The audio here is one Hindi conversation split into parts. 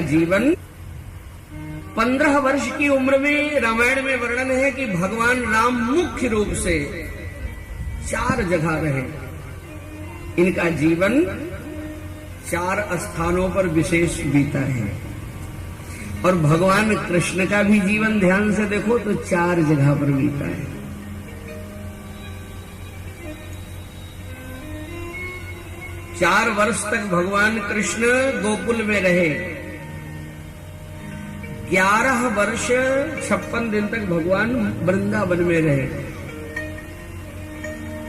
जीवन 15 वर्ष की उम्र में रामायण में वर्णन है कि भगवान राम मुख्य रूप से 4 जगह रहे। इनका जीवन 4 स्थानों पर विशेष बीता है। और भगवान कृष्ण का भी जीवन ध्यान से देखो तो 4 जगह पर बीता है। चार वर्ष तक भगवान कृष्ण गोकुल में रहे। 11 वर्ष 56 दिन तक भगवान वृंदावन में रहे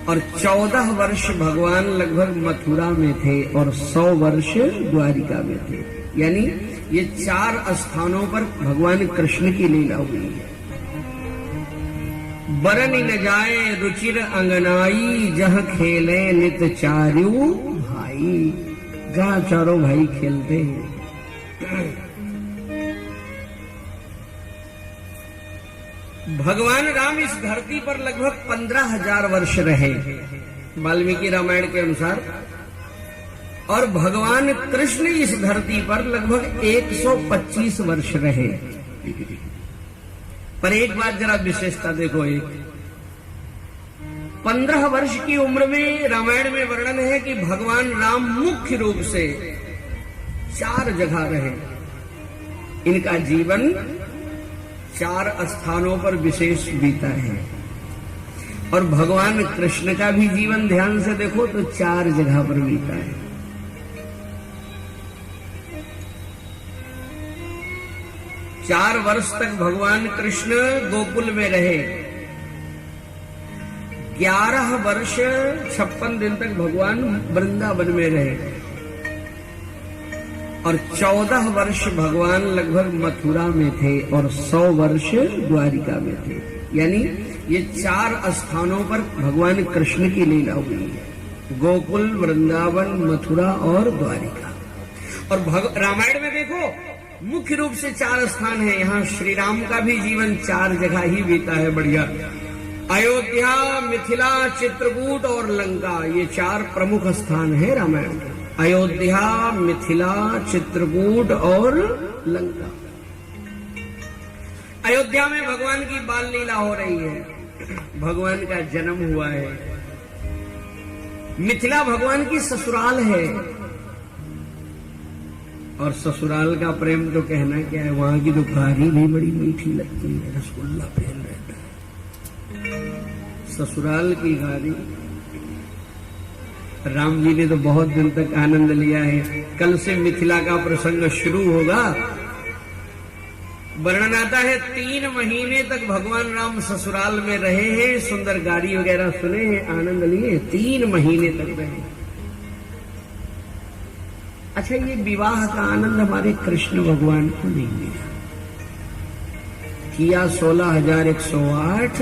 और 14 वर्ष भगवान लगभग मथुरा में थे और 100 वर्ष द्वारिका में थे। यानी ये 4 स्थानों पर भगवान कृष्ण की लीला हुई है। बरन न जाए रुचिर अंगनाई, जहाँ खेले नित चारू भाई। जहाँ चारों भाई खेलते हैं। भगवान राम इस धरती पर लगभग 15,000 वर्ष रहे वाल्मीकि रामायण के अनुसार, और भगवान कृष्ण इस धरती पर लगभग 125 वर्ष रहे। पर एक बात जरा विशेषता देखो, 15 वर्ष की उम्र में रामायण में वर्णन है कि भगवान राम मुख्य रूप से 4 जगह रहे। इनका जीवन 4 स्थानों पर विशेष बीता है। और भगवान कृष्ण का भी जीवन ध्यान से देखो तो 4 जगह पर बीता है। चार वर्ष तक भगवान कृष्ण गोकुल में रहे। 11 वर्ष 56 दिन तक भगवान वृंदावन में रहे और 14 वर्ष भगवान लगभग मथुरा में थे और 100 वर्ष द्वारिका में थे। यानी ये 4 स्थानों पर भगवान कृष्ण की लीला हुई है। गोकुल, वृंदावन, मथुरा और द्वारिका। और रामायण में देखो मुख्य रूप से 4 स्थान है। यहाँ श्री राम का भी जीवन 4 जगह ही बीता है। बढ़िया। अयोध्या, मिथिला, चित्रकूट और लंका, ये 4 प्रमुख स्थान है रामायण के। अयोध्या, मिथिला, चित्रकूट और लंका। अयोध्या में भगवान की बाल लीला हो रही है, भगवान का जन्म हुआ है। मिथिला भगवान की ससुराल है और ससुराल का प्रेम तो कहना क्या है। वहां की तो गारी भी बड़ी मीठी लगती है, रसगुल्ला प्रेम रहता है। ससुराल की गारी, राम जी ने तो बहुत दिन तक आनंद लिया है। कल से मिथिला का प्रसंग शुरू होगा। वर्णन आता है 3 महीने तक भगवान राम ससुराल में रहे हैं, सुंदर गाड़ी वगैरह सुने हैं, आनंद लिए। 3 महीने तक रहे। अच्छा, ये विवाह का आनंद हमारे कृष्ण भगवान को नहीं मिला। किया 16,108,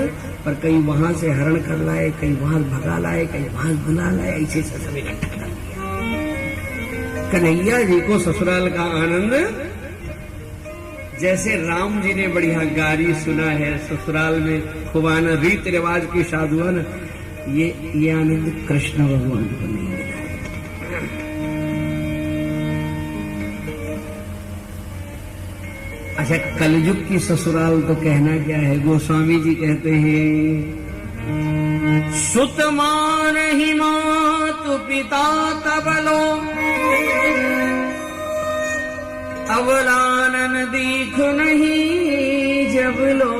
पर कहीं वहां से हरण कर लाए, कहीं वहां भगा लाए, कहीं वहां बुला लाए, ऐसे सब इकट्ठा कर लिया। कन्हैया जी को ससुराल का आनंद, जैसे राम जी ने बढ़िया गारी सुना है ससुराल में खुबाना, रीति रिवाज की साधुआन, ये आनंद कृष्ण भगवान को नहीं मिला। अच्छा, कलयुग की ससुराल तो कहना क्या है। गोस्वामी जी कहते हैं, सुत मान ही मातु पिता तबलो, अवलानन दीख नहीं जब लो।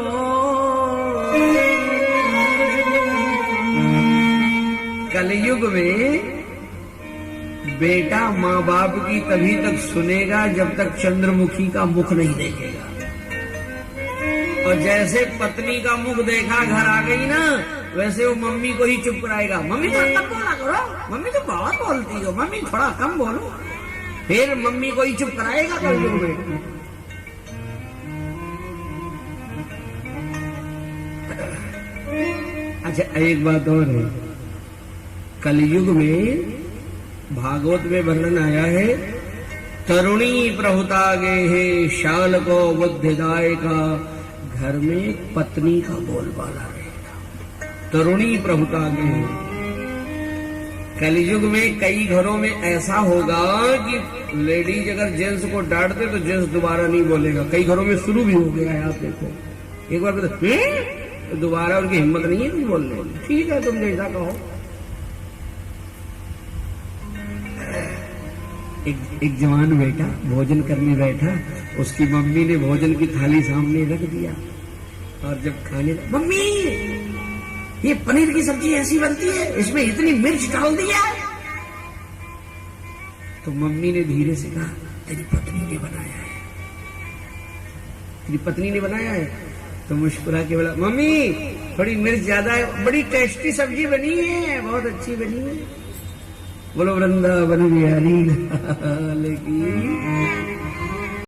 कलयुग में बेटा माँ बाप की तभी तक सुनेगा जब तक चंद्रमुखी का मुख नहीं देखेगा। और जैसे पत्नी का मुख देखा घर आ गई ना, वैसे वो मम्मी को ही चुप कराएगा। मम्मी थोड़ा कम बोला करो, मम्मी तो बहुत बोलती हो, मम्मी थोड़ा कम बोलो। फिर मम्मी को ही चुप कराएगा कलयुग में। अच्छा, एक बात और है। कलयुग में भागवत में वर्णन आया है, तरुणी प्रहुतागे है शाल को बुद्धिदाय का, घर में पत्नी का बोलबाला रहेगा। तरुणी प्रहुतागे है। कलयुग में कई घरों में ऐसा होगा कि लेडीज अगर जेंट्स को डांट दे तो जेंट्स दोबारा नहीं बोलेगा। कई घरों में शुरू भी हो गया है, आप देखो। एक बार तो दोबारा उनकी हिम्मत नहीं है कुछ बोलने की। ठीक है, तुम जैसा कहो। एक जवान बेटा भोजन करने बैठा, उसकी मम्मी ने भोजन की थाली सामने रख दिया और जब खाने लगा, मम्मी ये पनीर की सब्जी ऐसी बनती है, इसमें इतनी मिर्च डाल दिया। तो मम्मी ने धीरे से कहा, तेरी पत्नी ने बनाया है, तेरी पत्नी ने बनाया है। तो मुस्कुरा के बोला, मम्मी थोड़ी मिर्च ज्यादा है, बड़ी टेस्टी सब्जी बनी है, बहुत अच्छी बनी है। बोलो वृंदावन बिहारी लाल की।